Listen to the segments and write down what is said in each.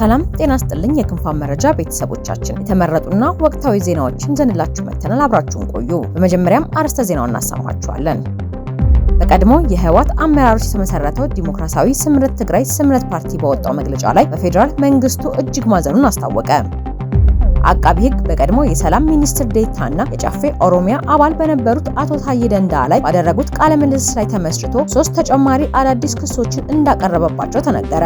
ሰላም ጤና ይስጥልኝ የክንፋን መረጃ ቤተሰቦቻችን የተመረጡና ወቅታዊ ዜናዎችን ዘንላችሁ መተናል። አብራችሁን ቆዩ። በመጀመሪያም አርዕስተ ዜናውን እናሰማችኋለን። በቀድሞ የህወሓት አመራሮች የተመሰረተው ዲሞክራሲያዊ ስምረት ትግራይ ስምረት ፓርቲ በወጣው መግለጫ ላይ በፌደራል መንግስቱ እጅግ ማዘኑን አስታወቀ። አቃቢ ህግ በቀድሞ የሰላም ሚኒስትር ዴኤታና የጨፌ ኦሮሚያ አባል በነበሩት አቶ ታዬ ደንደዓ ላይ ባደረጉት ቃለ ምልልስ ላይ ተመስርቶ 3 ተጨማሪ አዳዲስ ክሶችን እንዳቀረበባቸው ተነገረ።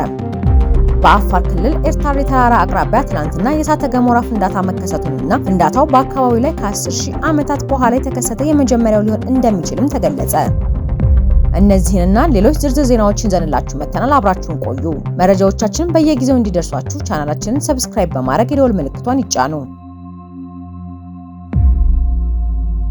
በአፋር ክልል ኤርታሌ ተራራ አቅራቢያ ትናንትና የእሳተ ገሞራ ፍንዳታ መከሰቱንና ፍንዳታው በአካባቢው ላይ ከ10,000 ዓመታት በኋላ የተከሰተ የመጀመሪያው ሊሆን እንደሚችልም ተገለጸ። እነዚህንና ሌሎች ዝርዝር ዜናዎችን ዘንላችሁ መተናል። አብራችሁን ቆዩ። መረጃዎቻችንን በየጊዜው እንዲደርሷችሁ ቻናላችንን ሰብስክራይብ በማድረግ የደወል ምልክቷን ይጫኑ።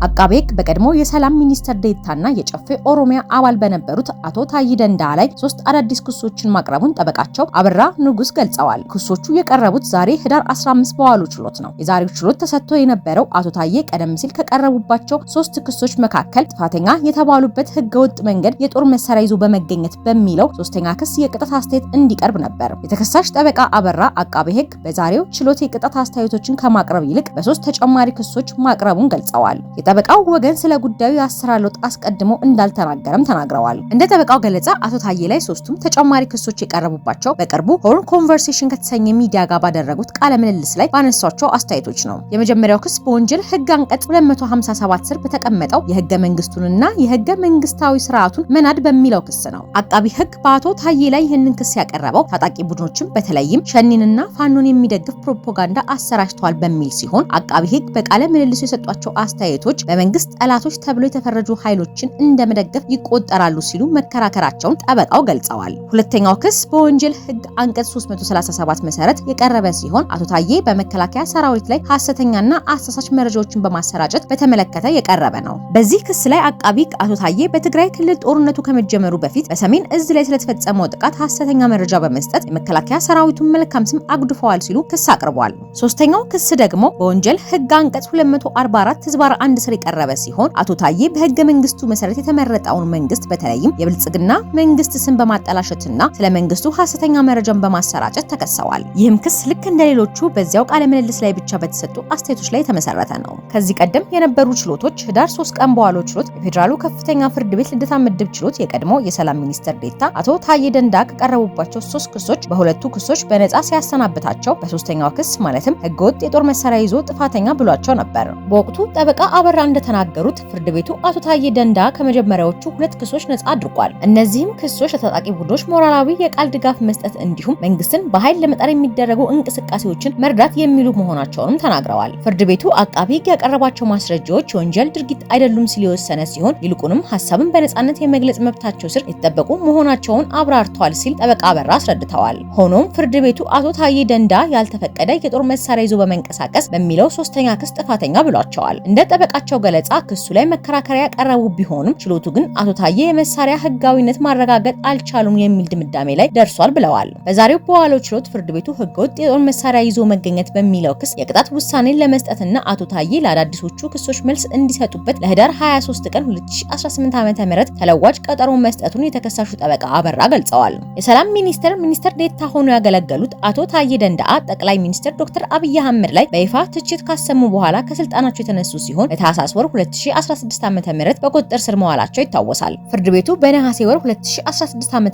አቃቤ ህግ በቀድሞ የሰላም ሚኒስትር ዴኤታና የጨፌ ኦሮሚያ አባል በነበሩት አቶ ታዬ ደንደዓ ላይ 3 አዳዲስ ክሶችን ማቅረቡን ጠበቃቸው አበራ ንጉስ ገልጸዋል። ክሶቹ የቀረቡት ዛሬ ህዳር 15 በዋሉ ችሎት ነው። የዛሬው ችሎት ተሰጥቶ የነበረው አቶ ታዬ ቀደም ሲል ከቀረቡባቸው 3 ክሶች መካከል ጥፋተኛ የተባሉበት ህገወጥ መንገድ የጦር መሳሪያ ይዞ በመገኘት በሚለው 3ኛ ክስ የቅጣት አስተያየት እንዲቀርብ ነበር። የተከሳሽ ጠበቃ አበራ አቃቤ ህግ በዛሬው ችሎት የቅጣት አስተያየቶችን ከማቅረብ ይልቅ በ3 ተጨማሪ ክሶች ማቅረቡን ገልጸዋል። ጠበቃው ወገን ስለ ጉዳዩ የአሰራር ለውጥ አስቀድሞ እንዳልተናገረም ተናግረዋል። እንደ ጠበቃው ገለጻ አቶ ታዬ ላይ 3ቱም ተጨማሪ ክሶች የቀረቡባቸው በቅርቡ ሆርን ኮንቨርሴሽን ከተሰኘ ሚዲያ ጋር ባደረጉት ቃለ ምልልስ ላይ ባነሷቸው አስተያየቶች ነው። የመጀመሪያው ክስ በወንጀል ህግ አንቀጽ 257 ስር በተቀመጠው የህገ መንግስቱንና የህገ መንግስታዊ ስርዓቱን መናድ በሚለው ክስ ነው። አቃቢ ህግ በአቶ ታዬ ላይ ይህንን ክስ ያቀረበው ታጣቂ ቡድኖችን በተለይም ሸኒንና ፋኖን የሚደግፍ ፕሮፓጋንዳ አሰራጭተዋል በሚል ሲሆን አቃቢ ህግ በቃለ ምልልሱ የሰጧቸው አስተያየቶች በመንግስት ጠላቶች ተብሎ የተፈረጁ ኃይሎችን እንደመደገፍ ይቆጠራሉ ሲሉ መከራከራቸውን ጠበቃው ገልጸዋል። ሁለተኛው ክስ በወንጀል ህግ አንቀጽ 337 መሰረት የቀረበ ሲሆን አቶ ታዬ በመከላከያ ሰራዊት ላይ ሐሰተኛና አሳሳች መረጃዎችን በማሰራጨት በተመለከተ የቀረበ ነው። በዚህ ክስ ላይ አቃቢ አቶ ታዬ በትግራይ ክልል ጦርነቱ ከመጀመሩ በፊት በሰሜን እዝ ላይ ስለተፈጸመው ጥቃት ሐሰተኛ መረጃ በመስጠት የመከላከያ ሰራዊቱን መልካም ስም አጉድፈዋል ሲሉ ክስ አቅርቧል። ሶስተኛው ክስ ደግሞ በወንጀል ህግ አንቀጽ 244 ህዝባር 1 ስር የቀረበ ሲሆን አቶ ታዬ በህገ መንግስቱ መሰረት የተመረጠውን መንግስት በተለይም የብልጽግና መንግስት ስም በማጠላሸትና ስለ መንግስቱ ሐሰተኛ መረጃን በማሰራጨት ተከሰዋል። ይህም ክስ ልክ እንደሌሎቹ በዚያው ቃለ ምልልስ ላይ ብቻ በተሰጡ አስተያየቶች ላይ የተመሰረተ ነው። ከዚህ ቀደም የነበሩ ችሎቶች ህዳር 3 ቀን በዋለው ችሎት የፌዴራሉ ከፍተኛ ፍርድ ቤት ልደታ ምድብ ችሎት የቀድሞ የሰላም ሚኒስትር ዴኤታ አቶ ታዬ ደንደዓ ከቀረቡባቸው 3 ክሶች በሁለቱ ክሶች በነጻ ሲያሰናብታቸው በሶስተኛው ክስ ማለትም ህገወጥ የጦር መሳሪያ ይዞ ጥፋተኛ ብሏቸው ነበር። በወቅቱ ጠበቃ አበራ እንደተናገሩት ፍርድ ቤቱ አቶ ታዬ ደንደዓ ከመጀመሪያዎቹ 2 ክሶች ነጻ አድርጓል። እነዚህም ክሶች ለታጣቂ ቡድኖች ሞራላዊ የቃል ድጋፍ መስጠት እንዲሁም መንግስትን በኃይል ለመጣል የሚደረጉ እንቅስቃሴዎችን መርዳት የሚሉ መሆናቸውንም ተናግረዋል። ፍርድ ቤቱ አቃቢ ህግ ያቀረባቸው ማስረጃዎች የወንጀል ድርጊት አይደሉም ሲል የወሰነ ሲሆን ይልቁንም ሐሳብን በነጻነት የመግለጽ መብታቸው ስር የተጠበቁ መሆናቸውን አብራርተዋል ሲል ጠበቃ አበራ አስረድተዋል። ሆኖም ፍርድ ቤቱ አቶ ታዬ ደንደዓ ያልተፈቀደ የጦር መሳሪያ ይዞ በመንቀሳቀስ በሚለው 3ኛ ክስ ጥፋተኛ ብሏቸዋል። እንደ ጠበቃቸው ገለጻ ክሱ ላይ መከራከሪያ ያቀረቡ ቢሆንም ችሎቱ ግን አቶ ታዬ የመሳሪያ ህጋዊነት ማረጋገጥ አልቻሉም የሚል ድምዳሜ ላይ ደርሷል ብለዋል። በዛሬው በዋለው ችሎት ፍርድ ቤቱ ህገወጥ የጦር መሳሪያ ይዞ መገኘት በሚለው ክስ የቅጣት ውሳኔን ለመስጠትና አቶ ታዬ ለአዳዲሶቹ ክሶች መልስ እንዲሰጡበት ለህዳር 23 ቀን 2018 ዓ.ም ተለዋጭ ቀጠሮ መስጠቱን የተከሳሹ ጠበቃ አበራ ገልጸዋል። የሰላም ሚኒስትር ዴኤታ ሆነው ያገለገሉት አቶ ታዬ ደንደዓ ጠቅላይ ሚኒስትር ዶክተር አብይ አህመድ ላይ በይፋ ትችት ካሰሙ በኋላ ከስልጣናቸው የተነሱ ሲሆን በታህሳስ ወር 2016 ዓ.ም በቁጥጥር ስር መዋላቸው ይታወሳል። ፍርድ ቤቱ በነሐሴ ወር 2016 ዓ.ም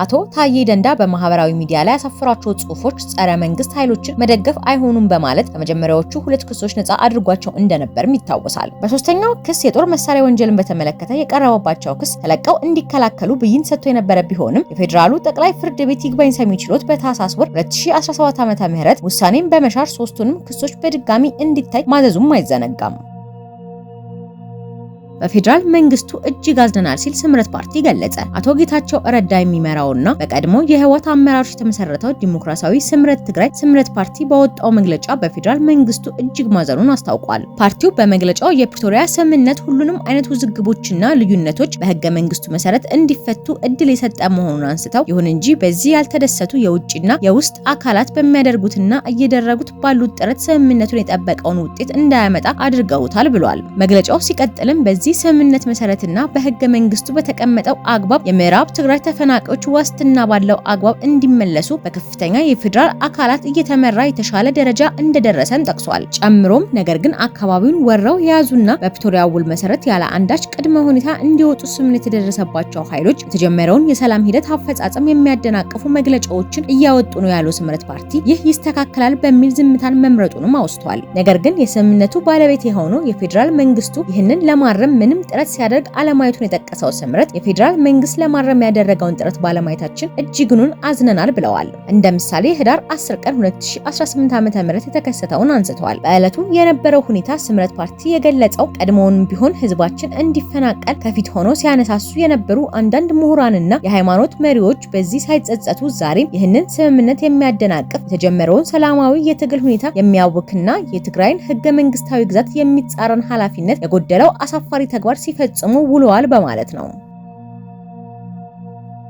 አቶ ታዬ ደንደዓ በማህበራዊ ሚዲያ ላይ ያሰፈሯቸው ጽሁፎች ጸረ መንግስት ኃይሎችን መደገፍ አይሆኑም በማለት ከመጀመሪያዎቹ 2 ክሶች ነጻ አድርጓቸው እንደነበርም ይታወሳል። በሶስተኛው ክስ የጦር መሳሪያ ወንጀልን በተመለከተ የቀረበባቸው ክስ ተለቀው እንዲከላከሉ ብይን ሰጥቶ የነበረ ቢሆንም የፌዴራሉ ጠቅላይ ፍርድ ቤት ይግባኝ ሰሚ ችሎት በታህሳስ ወር 2017 ዓ.ም ውሳኔን በመሻር 3ቱንም ክሶች በድጋሚ እንዲታይ ማዘዙም አይዘነጋም። በፌደራል መንግስቱ እጅግ አዝነናል ሲል ስምረት ፓርቲ ገለጸ። አቶ ጌታቸው ረዳ የሚመራውና በቀድሞ የህወሓት አመራሮች የተመሰረተው ዲሞክራሲያዊ ስምረት ትግራይ ስምረት ፓርቲ በወጣው መግለጫ በፌደራል መንግስቱ እጅግ ማዘኑን አስታውቋል። ፓርቲው በመግለጫው የፕሪቶሪያ ስምምነት ሁሉንም አይነት ውዝግቦችና ልዩነቶች በህገ መንግስቱ መሰረት እንዲፈቱ እድል የሰጠ መሆኑን አንስተው ይሁን እንጂ በዚህ ያልተደሰቱ የውጭና የውስጥ አካላት በሚያደርጉትና እየደረጉት ባሉት ጥረት ስምምነቱን የጠበቀውን ውጤት እንዳያመጣ አድርገውታል ብሏል። መግለጫው ሲቀጥልም በዚህ በዚህ ስምምነት መሰረትና በህገ መንግስቱ በተቀመጠው አግባብ የምዕራብ ትግራይ ተፈናቃዮች ዋስትና ባለው አግባብ እንዲመለሱ በከፍተኛ የፌዴራል አካላት እየተመራ የተሻለ ደረጃ እንደደረሰም ጠቅሷል። ጨምሮም ነገር ግን አካባቢውን ወረው የያዙና በፕሪቶሪያ ውል መሰረት ያለ አንዳች ቅድመ ሁኔታ እንዲወጡ ስምምነት የተደረሰባቸው ኃይሎች የተጀመረውን የሰላም ሂደት አፈጻጸም የሚያደናቅፉ መግለጫዎችን እያወጡ ነው ያለው ስምረት ፓርቲ ይህ ይስተካከላል በሚል ዝምታን መምረጡንም አውስቷል። ነገር ግን የስምምነቱ ባለቤት የሆነው የፌዴራል መንግስቱ ይህንን ለማረም ምንም ጥረት ሲያደርግ አለማየቱን የጠቀሰው ስምረት የፌዴራል መንግስት ለማረም ያደረገውን ጥረት ባለማየታችን እጅግኑን አዝነናል ብለዋል። እንደ ምሳሌ ህዳር 10 ቀን 2018 ዓ.ም የተከሰተውን አንስተዋል። በዕለቱ የነበረው ሁኔታ ስምረት ፓርቲ የገለጸው ቀድሞውንም ቢሆን ህዝባችን እንዲፈናቀል ከፊት ሆኖ ሲያነሳሱ የነበሩ አንዳንድ ምሁራንና የሃይማኖት መሪዎች በዚህ ሳይጸጸቱ ዛሬም ይህንን ስምምነት የሚያደናቅፍ የተጀመረውን ሰላማዊ የትግል ሁኔታ የሚያውክና የትግራይን ህገ መንግስታዊ ግዛት የሚጻረን ኃላፊነት የጎደለው አሳፋሪ ተግባር ሲፈጽሙ ውለዋል በማለት ነው።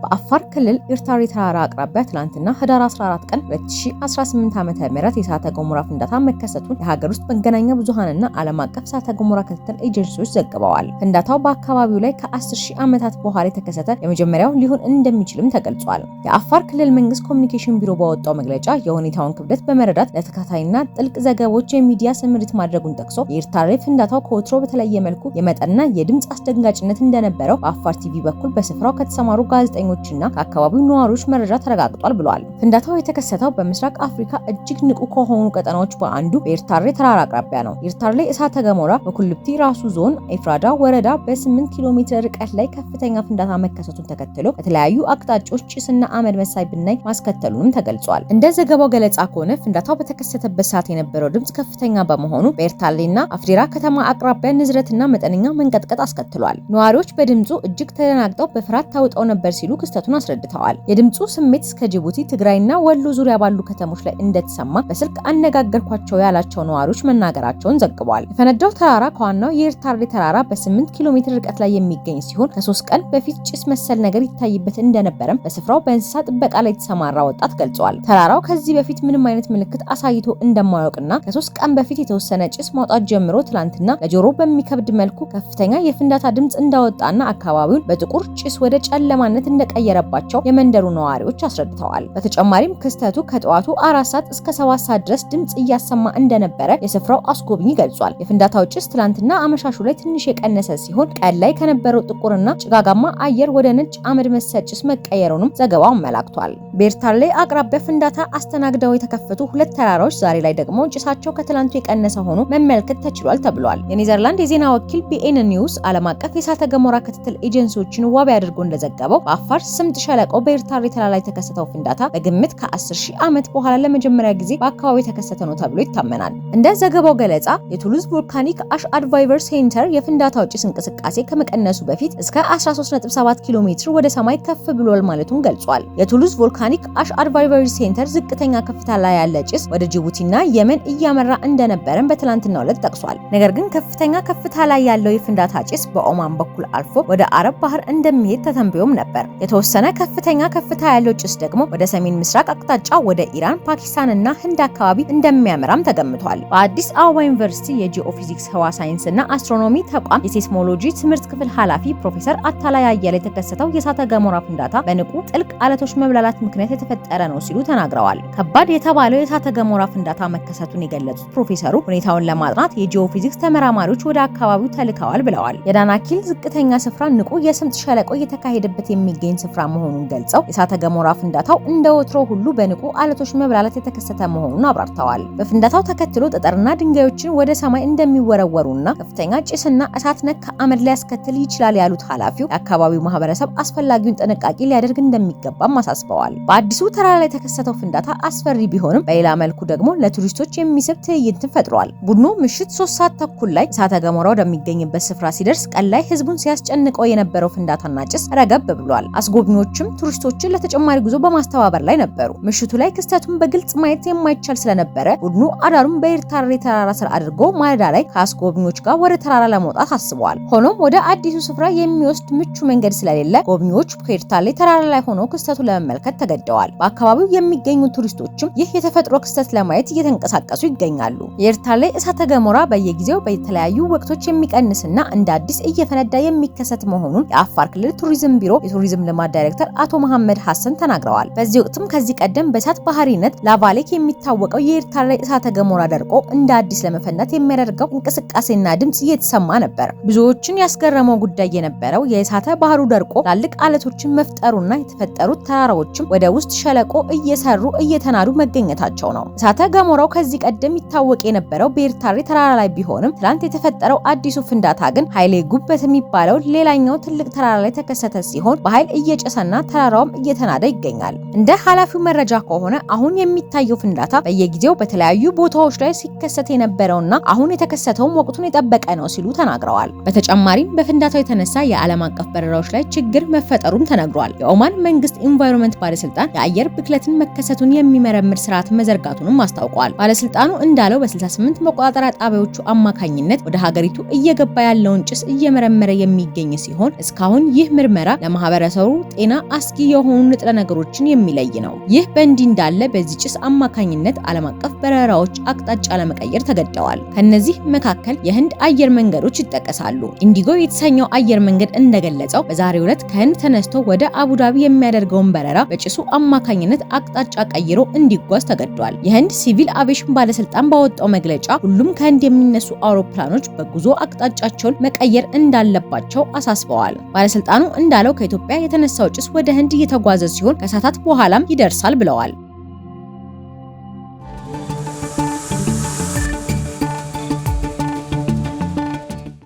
በአፋር ክልል ኤርታሌ ተራራ አቅራቢያ ትላንትና ህዳር 14 ቀን 2018 ዓ.ም የእሳተ ገሞራ ፍንዳታ መከሰቱን የሀገር ውስጥ መገናኛ ብዙሃንና ዓለም አቀፍ እሳተ ገሞራ ክትትል ኤጀንሲዎች ዘግበዋል። ፍንዳታው በአካባቢው ላይ ከ10,000 ዓመታት በኋላ የተከሰተ የመጀመሪያው ሊሆን እንደሚችልም ተገልጿል። የአፋር ክልል መንግስት ኮሚኒኬሽን ቢሮ ባወጣው መግለጫ የሁኔታውን ክብደት በመረዳት ለተከታታይና ጥልቅ ዘገባዎች የሚዲያ ስምሪት ማድረጉን ጠቅሶ የኤርታሌ ፍንዳታው ከወትሮ በተለየ መልኩ የመጠንና የድምፅ አስደንጋጭነት እንደነበረው በአፋር ቲቪ በኩል በስፍራው ከተሰማሩ ጋዜጠኞችና ከአካባቢው ነዋሪዎች መረጃ ተረጋግጧል ብሏል። ፍንዳታው የተከሰተው በምስራቅ አፍሪካ እጅግ ንቁ ከሆኑ ቀጠናዎች በአንዱ በኤርታሌ ተራራ አቅራቢያ ነው። ኤርታሌ እሳተ ገሞራ በኩልብቲ ራሱ ዞን ኤፍራዳ ወረዳ በ8 ኪሎ ሜትር ርቀት ላይ ከፍተኛ ፍንዳታ መከሰቱን ተከትሎ በተለያዩ አቅጣጫዎች ጭስና አመድ መሳይ ብናኝ ማስከተሉንም ተገልጿል። እንደ ዘገባው ገለጻ ከሆነ ፍንዳታው በተከሰተበት ሰዓት የነበረው ድምጽ ከፍተኛ በመሆኑ በኤርታሌና አፍዴራ ከተማ አቅራቢያ ንዝረትና መጠነኛ መንቀጥቀጥ አስከትሏል። ነዋሪዎች በድምጹ እጅግ ተደናግጠው በፍርሃት ታውጠው ነበር ሲሉ ክስተቱን አስረድተዋል። የድምጹ ስሜት እስከ ጅቡቲ፣ ትግራይና ወሎ ዙሪያ ባሉ ከተሞች ላይ እንደተሰማ በስልክ አነጋገርኳቸው ያላቸው ነዋሪዎች መናገራቸውን ዘግቧል። የፈነዳው ተራራ ከዋናው የኤርታሌ ተራራ በ8 ኪሎ ሜትር ርቀት ላይ የሚገኝ ሲሆን ከ3 ቀን በፊት ጭስ መሰል ነገር ይታይበት እንደነበረም በስፍራው በእንስሳ ጥበቃ ላይ የተሰማራ ወጣት ገልጿል። ተራራው ከዚህ በፊት ምንም አይነት ምልክት አሳይቶ እንደማያውቅና ከ3 ቀን በፊት የተወሰነ ጭስ ማውጣት ጀምሮ ትላንትና ለጆሮ በሚከብድ መልኩ ከፍተኛ የፍንዳታ ድምጽ እንዳወጣና አካባቢውን በጥቁር ጭስ ወደ ጨለማነት እንደቀየረባቸው የመንደሩ ነዋሪዎች አስረድተዋል። በተጨማሪም ክስተቱ ከጠዋቱ 4 ሰዓት እስከ 7 ሰዓት ድረስ ድምጽ እያሰማ እንደነበረ የስፍራው አስጎብኚ ገልጿል። የፍንዳታው ጭስ ትላንትና አመሻሹ ላይ ትንሽ የቀነሰ ሲሆን ቀን ላይ ከነበረው ጥቁርና ጭጋጋማ አየር ወደ ነጭ አመድ መሰል ጭስ መቀየሩንም ዘገባው አመላክቷል። በኤርታሌ አቅራቢያ ፍንዳታ አስተናግደው የተከፈቱ 2 ተራራዎች ዛሬ ላይ ደግሞ ጭሳቸው ከትላንቱ የቀነሰ ሆኖ መመልከት ተችሏል ተብሏል። የኔዘርላንድ የዜና ወኪል ቢኤን ኒውስ ዓለም አቀፍ የእሳተ ገሞራ ክትትል ኤጀንሲዎችን ዋቢ አድርጎ እንደዘገበው በአፋር ስምጥ ሸለቆ በኤርታሌ ተራራ ላይ የተከሰተው ፍንዳታ በግምት ከ10,000 ዓመት በኋላ ለመጀመሪያ ጊዜ በአካባቢው የተከሰተ ነው ተብሎ ይታመናል። እንደ ዘገባው ገለጻ የቱሉዝ ቮልካኒክ አሽ አድቫይዘሪ ሴንተር የፍንዳታው ጭስ እንቅስቃሴ ከመቀነሱ በፊት እስከ 13.7 ኪሎ ሜትር ወደ ሰማይ ከፍ ብሏል ማለቱን ገልጿል። የቱሉዝ ቮልካኒክ አሽ አድቫይዘሪ ሴንተር ዝቅተኛ ከፍታ ላይ ያለ ጭስ ወደ ጅቡቲና የመን እያመራ እንደነበረም በትላንትናው ዕለት ጠቅሷል። ነገር ግን ከፍተኛ ከፍታ ላይ ያለው የፍንዳታ ጭስ በኦማን በኩል አልፎ ወደ አረብ ባህር እንደሚሄድ ተተንብዮም ነበር። የተወሰነ ከፍተኛ ከፍታ ያለው ጭስ ደግሞ ወደ ሰሜን ምስራቅ አቅጣጫ ወደ ኢራን፣ ፓኪስታን እና ህንድ አካባቢ እንደሚያመራም ተገምቷል። በአዲስ አበባ ዩኒቨርሲቲ የጂኦፊዚክስ ህዋ ሳይንስ እና አስትሮኖሚ ተቋም የሴስሞሎጂ ትምህርት ክፍል ኃላፊ ፕሮፌሰር አታላይ አየለ የተከሰተው የእሳተ ገሞራ ፍንዳታ በንቁ ጥልቅ አለቶች መብላላት ምክንያት የተፈጠረ ነው ሲሉ ተናግረዋል። ከባድ የተባለው የእሳተ ገሞራ ፍንዳታ መከሰቱን የገለጹት ፕሮፌሰሩ ሁኔታውን ለማጥናት የጂኦፊዚክስ ተመራማሪዎች ወደ አካባቢው ተልከዋል ብለዋል። የዳናኪል ዝቅተኛ ስፍራ ንቁ የስምጥ ሸለቆ እየተካሄደበት የሚገኝ ስፍራ መሆኑን ገልጸው የእሳተ ገሞራ ፍንዳታው እንደ ወትሮ ሁሉ በንቁ አለቶች መብላላት የተከሰተ መሆኑን አብራርተዋል። በፍንዳታው ተከትሎ ጠጠርና ድንጋዮችን ወደ ሰማይ እንደሚወረወሩና ከፍተኛ ጭስና እሳት ነክ አመድ ሊያስከትል ይችላል ያሉት ኃላፊው የአካባቢው ማህበረሰብ አስፈላጊውን ጥንቃቄ ሊያደርግ እንደሚገባም አሳስበዋል። በአዲሱ ተራራ ላይ የተከሰተው ፍንዳታ አስፈሪ ቢሆንም በሌላ መልኩ ደግሞ ለቱሪስቶች የሚስብ ትዕይንትን ፈጥሯል። ቡድኑ ምሽት 3 ሰዓት ተኩል ላይ እሳተ ገሞራ ወደሚገኝበት ስፍራ ሲደርስ ቀን ላይ ህዝቡን ሲያስጨንቀው የነበረው ፍንዳታና ጭስ ረገብ ብሏል። አስጎብኚዎችም ቱሪስቶችን ለተጨማሪ ጉዞ በማስተባበር ላይ ነበሩ። ምሽቱ ላይ ክስተቱን በግልጽ ማየት የማይቻል ስለነበረ ቡድኑ አዳሩን በኤርታሌ ተራራ ስር አድርጎ ማለዳ ላይ ከአስጎብኚዎች ጋር ወደ ተራራ ለመውጣት አስበዋል። ሆኖም ወደ አዲሱ ስፍራ የሚወስድ ምቹ መንገድ ስለሌለ ጎብኚዎች ከኤርታሌ ተራራ ላይ ሆነው ክስተቱን ለመመልከት ተገደዋል። በአካባቢው የሚገኙ ቱሪስቶችም ይህ የተፈጥሮ ክስተት ለማየት እየተንቀሳቀሱ ይገኛሉ። የኤርታሌ እሳተ ገሞራ በየጊዜው በተለያዩ ወቅቶች የሚቀንስና እንደ አዲስ እየፈነዳ የሚከሰት መሆኑን የአፋር ክልል ቱሪዝም ቢሮ የቱሪዝም ልማት ዳይሬክተር አቶ መሐመድ ሐሰን ተናግረዋል። በዚህ ወቅትም ከዚህ ቀደም በእሳት ባህሪነት ላቫሌክ የሚታወቀው የኤርታሌ እሳተ ገሞራ ደርቆ እንደ አዲስ ለመፈንዳት የሚያደርገው እንቅስቃሴና ድምጽ እየተሰማ ነበር። ብዙዎችን ያስገረመው ጉዳይ የነበረው የእሳተ ባህሩ ደርቆ ትላልቅ አለቶችን መፍጠሩና የተፈጠሩት ተራራዎችም ወደ ውስጥ ሸለቆ እየሰሩ እየተናዱ መገኘታቸው ነው። እሳተ ገሞራው ከዚህ ቀደም ይታወቅ የነበረው በኤርታሌ ተራራ ላይ ቢሆንም ትላንት የተፈጠረው አዲሱ ፍንዳታ ግን ኃይሌ ጉበት የሚባለው ሌላኛው ትልቅ ተራራ ላይ ተከሰተ ሲሆን በኃይል እየጨሰና ተራራውም እየተናደ ይገኛል። እንደ ኃላፊው መረጃ ከሆነ አሁን የሚታየው ፍንዳታ በየጊዜው በተለያዩ ቦታዎች ላይ ሲከሰት የነበረውና አሁን የተከሰተውም ወቅቱን የጠበቀ ነው ሲሉ ተናግረዋል። በተጨማሪም በፍንዳታው የተነሳ የዓለም አቀፍ በረራዎች ላይ ችግር መፈጠሩም ተነግሯል። የኦማን መንግስት ኢንቫይሮንመንት ባለስልጣን የአየር ብክለትን መከሰቱን የሚመረምር ስርዓት መዘርጋቱንም አስታውቋል። ባለስልጣኑ እንዳለው በ68 መቆጣጠሪያ ጣቢያዎቹ አማካኝነት ወደ ሀገሪቱ እየገባ ያለውን ጭስ እየመረመረ የሚገኝ ሲሆን እስካሁን ይህ ምርመራ ለማህበረሰቡ ጤና አስጊ የሆኑ ንጥረ ነገሮችን የሚለይ ነው። ይህ በእንዲህ እንዳለ በዚህ ጭስ አማካኝነት ዓለም አቀፍ በረራዎች አቅጣጫ ለመቀየር ተገደዋል። ከነዚህ መካከል የህንድ አየር መንገዶች ይጠቀሳሉ። ኢንዲጎ የተሰኘው አየር መንገድ እንደገለጸው በዛሬው ዕለት ከህንድ ተነስቶ ወደ አቡዳቢ የሚያደርገውን በረራ በጭሱ አማካኝነት አቅጣጫ ቀይሮ እንዲጓዝ ተገዷል። የህንድ ሲቪል አቪዬሽን ባለስልጣን ባወጣው መግለጫ ሁሉም ከህንድ የሚነሱ አውሮፕላኖች በጉዞ አቅጣጫቸውን መቀየር እንዳለባቸው አሳስበዋል። ባለስልጣኑ እንዳለው ከኢትዮጵያ የተነሳው ጭስ ወደ ህንድ እየተጓዘ ሲሆን ከሰዓታት በኋላም ይደርሳል ብለዋል።